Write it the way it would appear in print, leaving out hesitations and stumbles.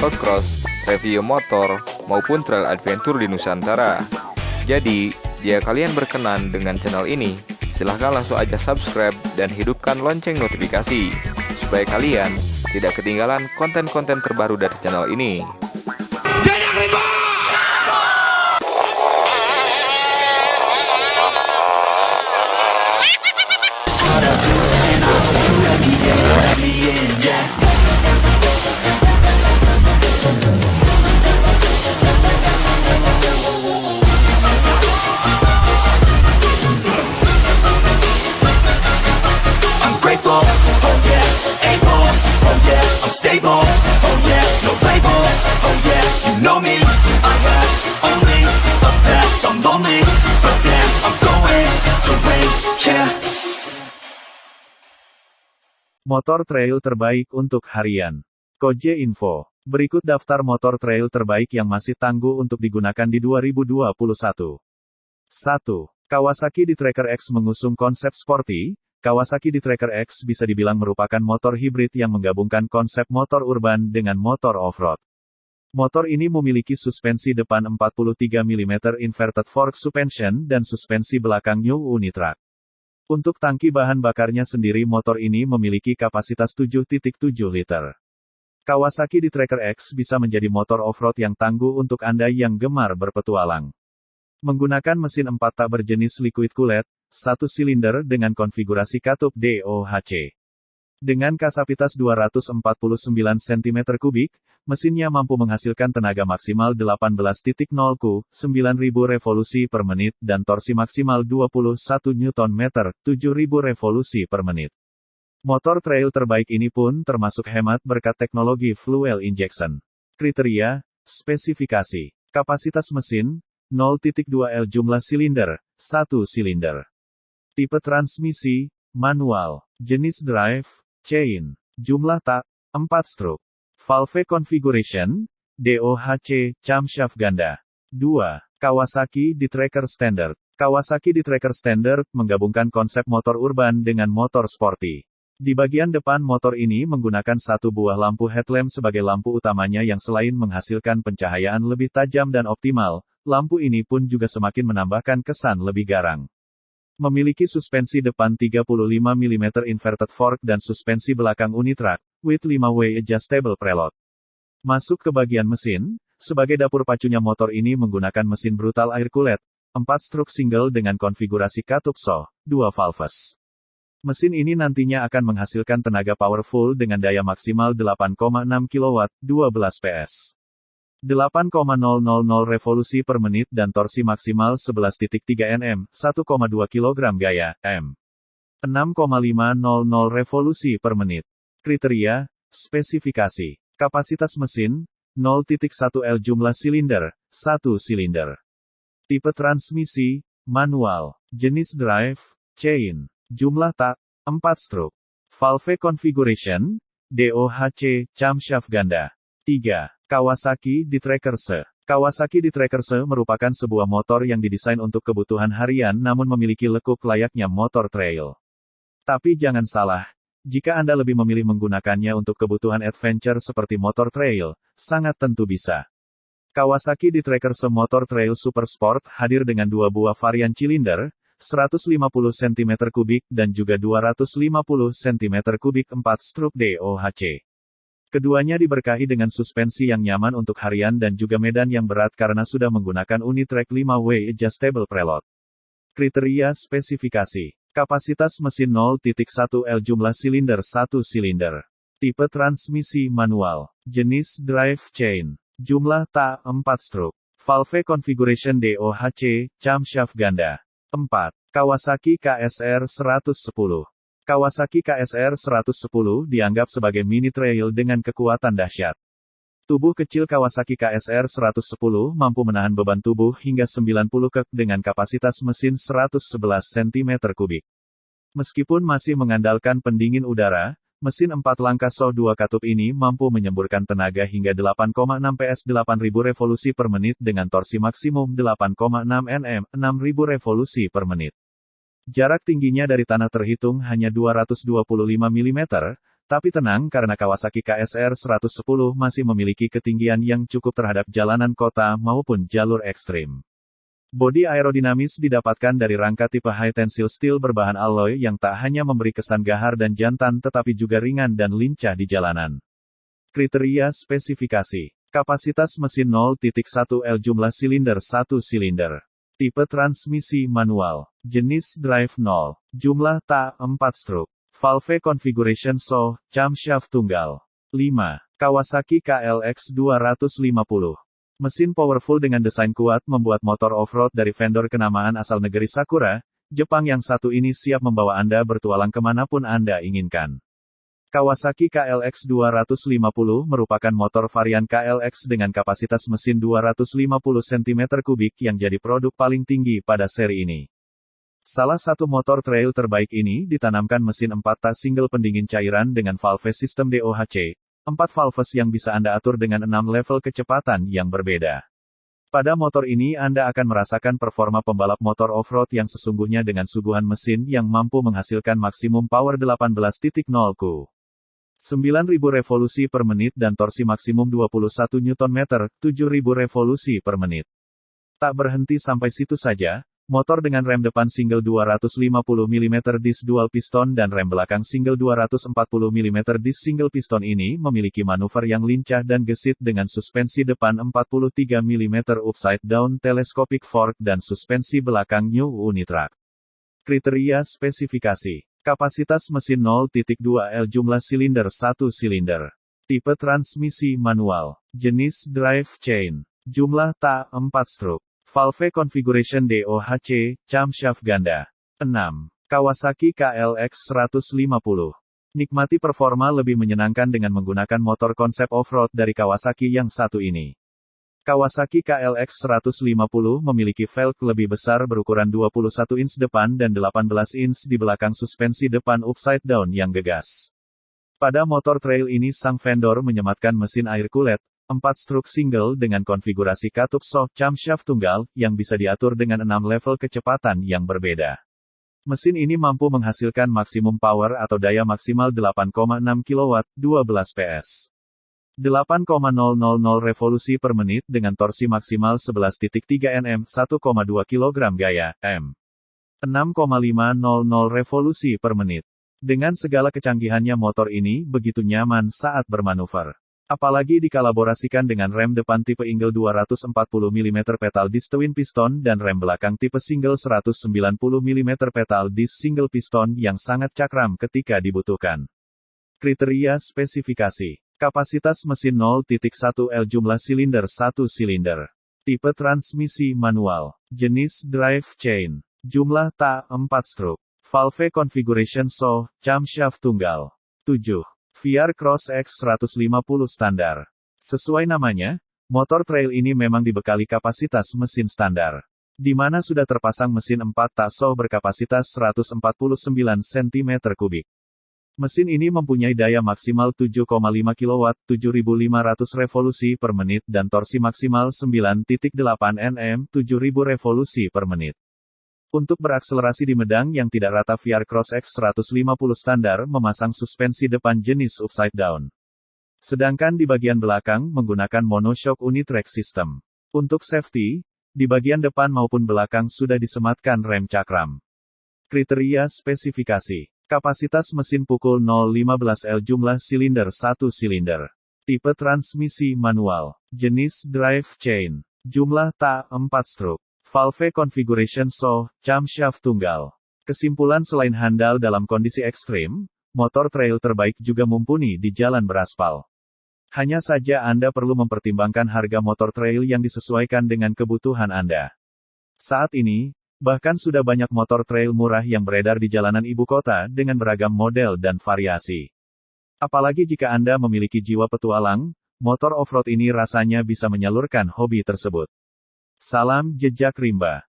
motocross, review motor, maupun trail adventure di Nusantara. Jadi, jika kalian berkenan dengan channel ini, silahkan langsung aja subscribe dan hidupkan lonceng notifikasi, supaya kalian tidak ketinggalan konten-konten terbaru dari channel ini. Oh yeah, able, oh yeah, I'm stable, oh yeah, no label, oh yeah, you know me, I have only a path, I'm lonely, but damn, I'm going to win, yeah. Motor trail terbaik untuk harian. Koje Info. Berikut daftar motor trail terbaik yang masih tangguh untuk digunakan di 2021. 1. Kawasaki D-Tracker X mengusung konsep sporty. Kawasaki D-Tracker X bisa dibilang merupakan motor hibrid yang menggabungkan konsep motor urban dengan motor off-road. Motor ini memiliki suspensi depan 43 mm inverted fork suspension dan suspensi belakang new unitrack. Untuk tangki bahan bakarnya sendiri motor ini memiliki kapasitas 7.7 liter. Kawasaki D-Tracker X bisa menjadi motor off-road yang tangguh untuk Anda yang gemar berpetualang. Menggunakan mesin 4 tak berjenis liquid cooled, 1 silinder dengan konfigurasi katup DOHC. Dengan kapasitas 249 cm3, mesinnya mampu menghasilkan tenaga maksimal 18.0 ku, 9.000 revolusi per menit dan torsi maksimal 21 Nm, 7.000 revolusi per menit. Motor trail terbaik ini pun termasuk hemat berkat teknologi fuel injection. Kriteria, spesifikasi, kapasitas mesin, 0.2L jumlah silinder, 1 silinder. Tipe transmisi, manual. Jenis drive, chain. Jumlah tak, 4 stroke. Valve configuration, DOHC, camshaft ganda. 2. Kawasaki D-Tracker Standard. Kawasaki D-Tracker Standard menggabungkan konsep motor urban dengan motor sporty. Di bagian depan motor ini menggunakan satu buah lampu headlamp sebagai lampu utamanya yang selain menghasilkan pencahayaan lebih tajam dan optimal, lampu ini pun juga semakin menambahkan kesan lebih garang. Memiliki suspensi depan 35 mm inverted fork dan suspensi belakang unitrack, with 5-way adjustable preload. Masuk ke bagian mesin, sebagai dapur pacunya motor ini menggunakan mesin brutal air cooled, 4 stroke single dengan konfigurasi katup SO, 2 valves. Mesin ini nantinya akan menghasilkan tenaga powerful dengan daya maksimal 8,6 kW, 12 PS. 8,000 revolusi per menit dan torsi maksimal 11.3 Nm, 1,2 kg gaya, M. 6,500 revolusi per menit. Kriteria, spesifikasi, kapasitas mesin, 0.1L jumlah silinder, 1 silinder. Tipe transmisi, manual. Jenis drive, chain. Jumlah tak, 4 stroke. Valve configuration, DOHC, camshaft ganda. 3. Kawasaki D-Tracker SE. Kawasaki D-Tracker SE merupakan sebuah motor yang didesain untuk kebutuhan harian namun memiliki lekuk layaknya motor trail. Tapi jangan salah, jika Anda lebih memilih menggunakannya untuk kebutuhan adventure seperti motor trail, sangat tentu bisa. Kawasaki D-Tracker SE Motor Trail Super Sport hadir dengan dua buah varian silinder, 150 cm3 dan juga 250 cm3 4 stroke DOHC. Keduanya diberkahi dengan suspensi yang nyaman untuk harian dan juga medan yang berat karena sudah menggunakan unitrack 5-way adjustable preload. Kriteria spesifikasi. Kapasitas mesin 0.1L jumlah silinder 1 silinder. Tipe transmisi manual. Jenis drive chain. Jumlah tak 4 stroke. Valve configuration DOHC, camshaft ganda. 4. Kawasaki KSR 110. Kawasaki KSR 110 dianggap sebagai mini trail dengan kekuatan dahsyat. Tubuh kecil Kawasaki KSR 110 mampu menahan beban tubuh hingga 90 kg dengan kapasitas mesin 111 cm3. Meskipun masih mengandalkan pendingin udara, mesin 4 langkah SO 2 katup ini mampu menyemburkan tenaga hingga 8,6 PS 8000 revolusi per menit dengan torsi maksimum 8,6 Nm, 6000 revolusi per menit. Jarak tingginya dari tanah terhitung hanya 225 mm, Tapi tenang karena Kawasaki KSR 110 masih memiliki ketinggian yang cukup terhadap jalanan kota maupun jalur ekstrim. Bodi aerodinamis didapatkan dari rangka tipe high tensile steel berbahan alloy yang tak hanya memberi kesan gahar dan jantan tetapi juga ringan dan lincah di jalanan. Kriteria spesifikasi. Kapasitas mesin 0.1 L, jumlah silinder 1 silinder. Tipe transmisi manual. Jenis drive 0. Jumlah tak 4 stroke. Valve configuration SO, camshaft tunggal. 5. Kawasaki KLX 250. Mesin powerful dengan desain kuat membuat motor off-road dari vendor kenamaan asal negeri Sakura, Jepang yang satu ini siap membawa Anda bertualang kemanapun Anda inginkan. Kawasaki KLX 250 merupakan motor varian KLX dengan kapasitas mesin 250 cm3 yang jadi produk paling tinggi pada seri ini. Salah satu motor trail terbaik ini ditanamkan mesin 4 tak single pendingin cairan dengan valve sistem DOHC, 4 valves yang bisa Anda atur dengan 6 level kecepatan yang berbeda. Pada motor ini Anda akan merasakan performa pembalap motor off-road yang sesungguhnya dengan suguhan mesin yang mampu menghasilkan maksimum power 18.0 ku. 9.000 revolusi per menit dan torsi maksimum 21 Nm, 7.000 revolusi per menit. Tak berhenti sampai situ saja, motor dengan rem depan single 250 mm disc dual piston dan rem belakang single 240 mm disc single piston ini memiliki manuver yang lincah dan gesit dengan suspensi depan 43 mm upside down telescopic fork dan suspensi belakang new unitrack. Kriteria spesifikasi. Kapasitas mesin 0.2 L, jumlah silinder 1 silinder. Tipe transmisi manual. Jenis drive chain. Jumlah tak 4 stroke. Valve configuration DOHC, camshaft ganda. 6. Kawasaki KLX 150. Nikmati performa lebih menyenangkan dengan menggunakan motor konsep off-road dari Kawasaki yang satu ini. Kawasaki KLX 150 memiliki velg lebih besar berukuran 21 inch depan dan 18 inch di belakang, suspensi depan upside down yang gegas. Pada motor trail ini sang vendor menyematkan mesin air kulet, 4 stroke single dengan konfigurasi katup SO, camshaft tunggal, yang bisa diatur dengan 6 level kecepatan yang berbeda. Mesin ini mampu menghasilkan maksimum power atau daya maksimal 8,6 kW, 12 PS. 8,000 revolusi per menit dengan torsi maksimal 11.3 Nm, 1,2 kg gaya, M. 6,500 revolusi per menit. Dengan segala kecanggihannya motor ini begitu nyaman saat bermanuver. Apalagi dikolaborasikan dengan rem depan tipe Ingle 240 mm pedal disc twin piston dan rem belakang tipe single 190 mm pedal disc single piston yang sangat cakram ketika dibutuhkan. Kriteria spesifikasi. Kapasitas mesin 0.1 L, jumlah silinder 1 silinder. Tipe transmisi manual. Jenis drive chain. Jumlah tak 4 stroke. Valve configuration SO, camshaft tunggal. 7. VR Cross X 150 standar. Sesuai namanya, motor trail ini memang dibekali kapasitas mesin standar. Di mana sudah terpasang mesin 4 tak SO berkapasitas 149 cm3. Mesin ini mempunyai daya maksimal 7,5 kW, 7.500 revolusi per menit dan torsi maksimal 9.8 Nm, 7.000 revolusi per menit. Untuk berakselerasi di medang yang tidak rata, VR Cross X 150 standar memasang suspensi depan jenis upside down. Sedangkan di bagian belakang menggunakan monoshock unitrack system. Untuk safety, di bagian depan maupun belakang sudah disematkan rem cakram. Kriteria spesifikasi. Kapasitas mesin pukul 0.15 L, jumlah silinder 1 silinder. Tipe transmisi manual. Jenis drive chain. Jumlah tak 4 stroke. Valve configuration SO, camshaft tunggal. Kesimpulan, selain handal dalam kondisi ekstrim, motor trail terbaik juga mumpuni di jalan beraspal. Hanya saja Anda perlu mempertimbangkan harga motor trail yang disesuaikan dengan kebutuhan Anda. Saat ini, bahkan sudah banyak motor trail murah yang beredar di jalanan ibu kota dengan beragam model dan variasi. Apalagi jika Anda memiliki jiwa petualang, motor off-road ini rasanya bisa menyalurkan hobi tersebut. Salam jejak rimba.